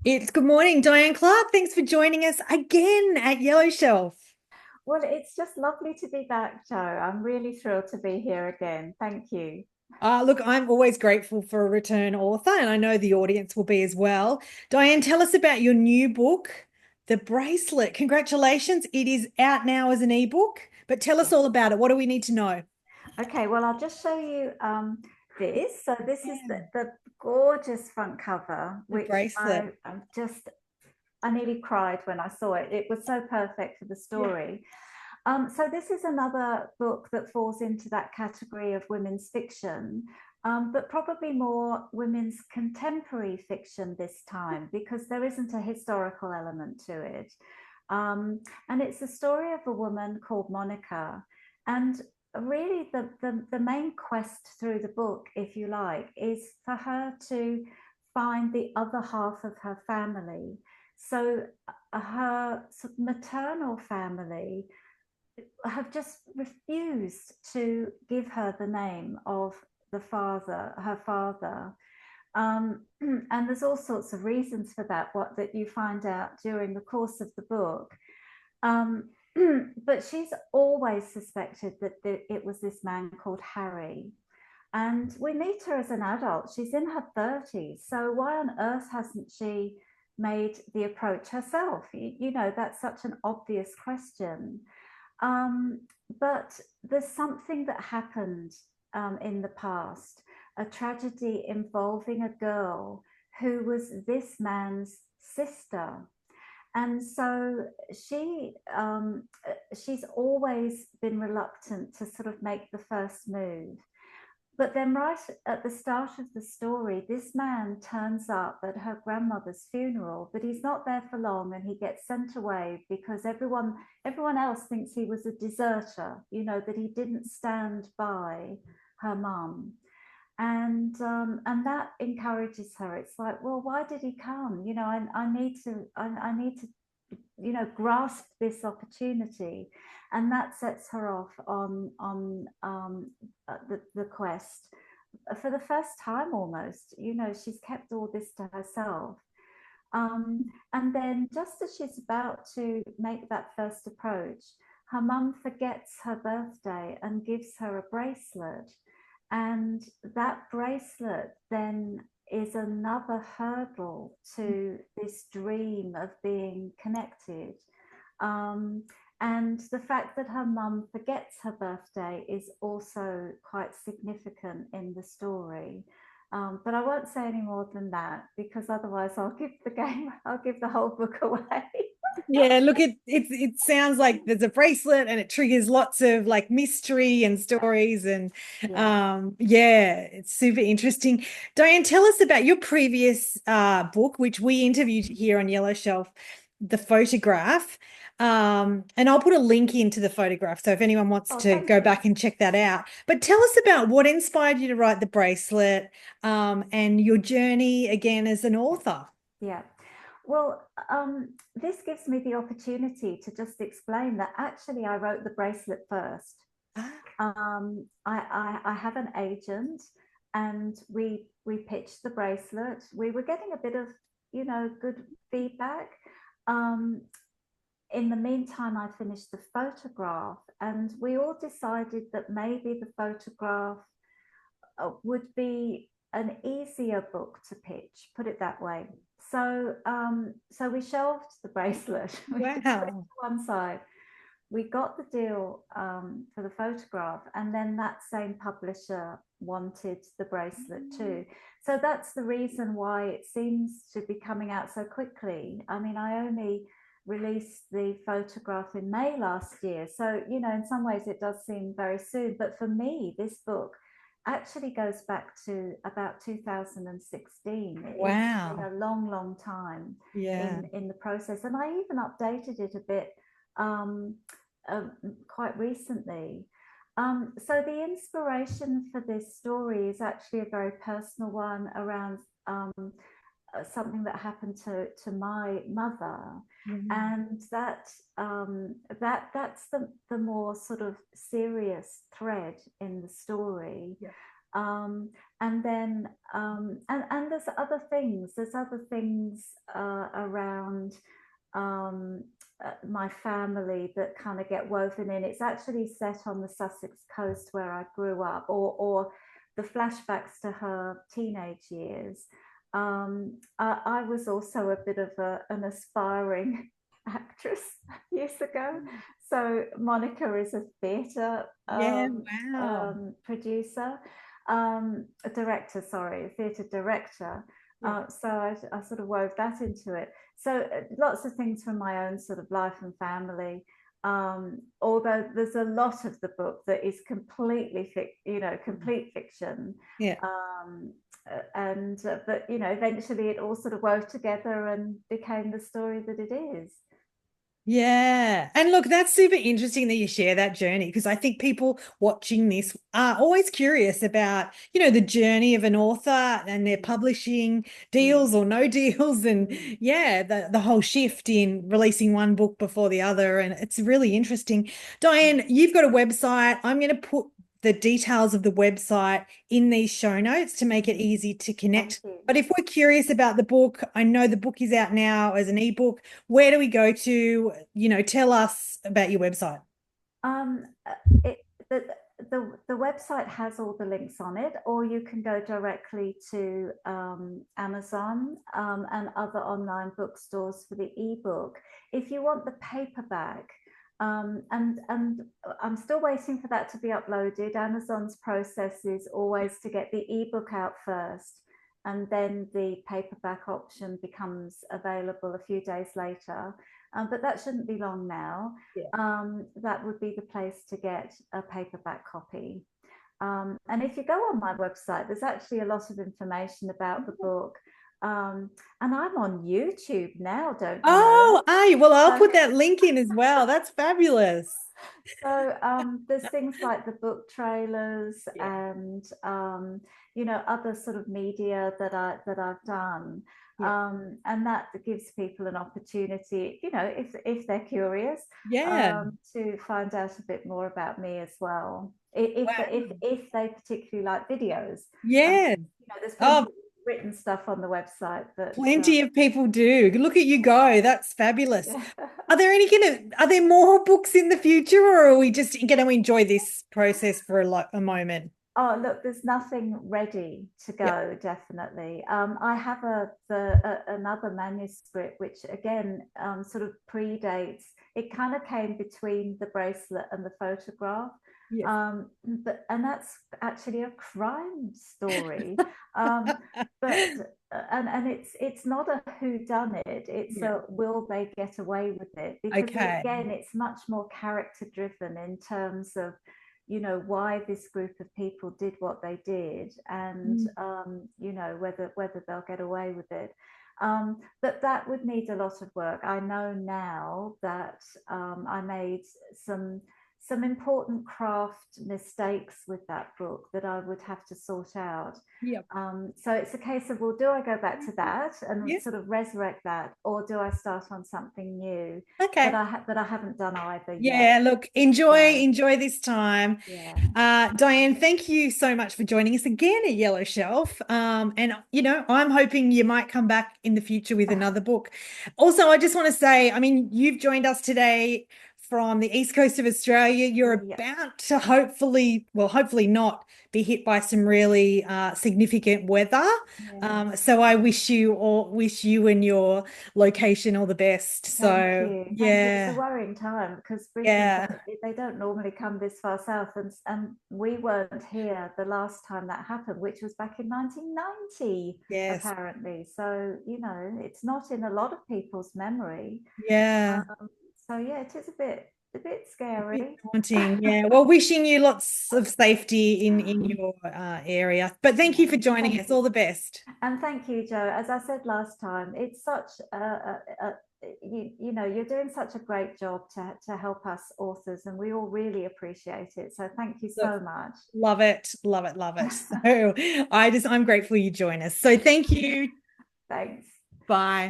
It's good morning, Diane Clarke. Thanks for joining us again at Yellow Shelf. Well, it's just lovely to be back, Joe. I'm really thrilled to be here again. Thank you. Look, I'm always grateful for a return author, and I know the audience will be as well. Diane, tell us about your new book, The Bracelet. Congratulations. It is out now as an ebook, but tell us Yeah. all about it. What do we need to know? Okay, well, I'll just show you this. So this is Yeah, the gorgeous front cover, the which bracelet. I nearly cried when I saw it. It was so perfect for the Yeah. story. So this is another book that falls into that category of women's fiction, but probably more women's contemporary fiction this time because there isn't a historical element to it. And it's the story of a woman called Monica. And really the main quest through the book, if you like, is for her to find the other half of her family. So her sort of maternal family have just refused to give her the name of her father. And there's all sorts of reasons for that, what that you find out during the course of the book. Um, but she's always suspected that it was this man called Harry. And we meet her as an adult. She's in her 30s. So why on earth hasn't she made the approach herself? You know, that's such an obvious question. Um, but there's something that happened in the past, a tragedy involving a girl who was this man's sister. And so she's always been reluctant to sort of make the first move. But then, right at the start of the story, this man turns up at her grandmother's funeral, but he's not there for long, and he gets sent away because everyone else thinks he was a deserter. You know, that he didn't stand by her mum, and that encourages her. It's like, well, why did he come? You know, I need to grasp this opportunity, and that sets her off on the quest for the first time. Almost, she's kept all this to herself. And then just as she's about to make that first approach, her mum forgets her birthday and gives her a bracelet, and that bracelet then is another hurdle to this dream of being connected. Um, and the fact that her mum forgets her birthday is also quite significant in the story. But I won't say any more than that because otherwise I'll give the whole book away. Yeah, look, it sounds like there's a bracelet and it triggers lots of like mystery and stories and Yeah. yeah, it's super interesting. Diane, tell us about your previous book, which we interviewed here on Yellow Shelf, The Photograph. And I'll put a link into the photograph. So if anyone wants Oh, to thank go you. back and check that out. But tell us about what inspired you to write the bracelet, and your journey again as an author. Yeah. Well, this gives me the opportunity to just explain that actually I wrote the bracelet first. Ah, I have an agent, and we pitched the bracelet. We were getting a bit of good feedback. Um, in the meantime, I finished the photograph, and we all decided that maybe the photograph would be an easier book to pitch, put it that way. So we shelved the bracelet. We put it to wow. one side. We got the deal for the photograph, and then that same publisher wanted the bracelet too. So that's the reason why it seems to be coming out so quickly. I mean, I only released the photograph in May last year, so in some ways it does seem very soon. But for me, this book actually goes back to about 2016. It's been Wow. a long time Yeah. in the process, and I even updated it a bit um, uh, quite recently. So the inspiration for this story is actually a very personal one around something that happened to my mother, Mm. and that's the more sort of serious thread in the story. Yeah. And then and there's other things. There's other things around my family that kind of get woven in. It's actually set on the Sussex coast where I grew up, or the flashbacks to her teenage years. I was also a bit of an aspiring actress years ago. So Monica is a theatre Yeah, wow. producer, a director, sorry, a theatre director. Yeah. So I sort of wove that into it. So lots of things from my own sort of life and family. Although there's a lot of the book that is completely, complete fiction. Yeah. And but eventually it all sort of wove together and became the story that it is. Yeah. And look, that's super interesting that you share that journey because I think people watching this are always curious about, the journey of an author and their publishing Mm. deals or no deals. And Mm. yeah, the whole shift in releasing one book before the other. And it's really interesting. Diane, you've got a website. I'm going to put the details of the website in these show notes to make it easy to Thank connect. you. But if we're curious about the book, I know the book is out now as an ebook. Where do we go to? Tell us about your website. Um, it, the, the website has all the links on it, or you can go directly to Amazon and other online bookstores for the ebook. If you want the paperback, and I'm still waiting for that to be uploaded. Amazon's process is always to get the ebook out first, and then the paperback option becomes available a few days later. But that shouldn't be long now. Yeah. That would be the place to get a paperback copy. And if you go on my website, there's actually a lot of information about the book. And I'm on YouTube now, don't you know? Oh, are you? Well, I'll So, put that link in as well. That's fabulous. there's things like the book trailers Yeah. and other sort of media that I've done, Yeah. and that gives people an opportunity, if they're curious, Yeah. to find out a bit more about me as well. If they particularly like videos, Yeah. there's plenty Oh, of written stuff on the website that plenty of people do. Look at you go. That's fabulous. yeah. Are there more books in the future, or are we just going to enjoy this process for a moment? Oh, look, there's nothing ready to Yeah. go, definitely. I have another manuscript, which again sort of predates. It kind of came between the bracelet and the photograph. Yes. And that's actually a crime story. Um, but and it's not a who done it, it's Yeah. a will they get away with it, because Okay. again it's much more character driven in terms of why this group of people did what they did, and Mm. whether they'll get away with it. But that would need a lot of work. I know now that I made some important craft mistakes with that book that I would have to sort out. Yep. So it's a case of, well, do I go back to that and Yeah. sort of resurrect that, or do I start on something new? But Okay. I haven't done either yet. Yeah, look, enjoy So enjoy this time. yeah. Diane, thank you so much for joining us again at Yellow Shelf. And I'm hoping you might come back in the future with another book. Also, I just want to say, I mean, you've joined us today from the east coast of Australia. You're Yeah. about to hopefully not be hit by some really significant weather. Yes. So I wish you and your location all the best. Thank So you. Thank you. It's a yeah, worrying time because Brisbane, yeah, they don't normally come this far south, and we weren't here the last time that happened, which was back in 1990, yes, apparently. So, it's not in a lot of people's memory. yeah. So yeah, it is a bit A bit scary. daunting. Yeah. Well, wishing you lots of safety in your area. But thank you Yeah. for joining Thank us. you. All the best. And thank you, Joe. As I said last time, it's such you're doing such a great job to help us authors, and we all really appreciate it. So thank you Look, so much. love it, love it, love it. So I'm grateful you join us. So thank you. Thanks. Bye.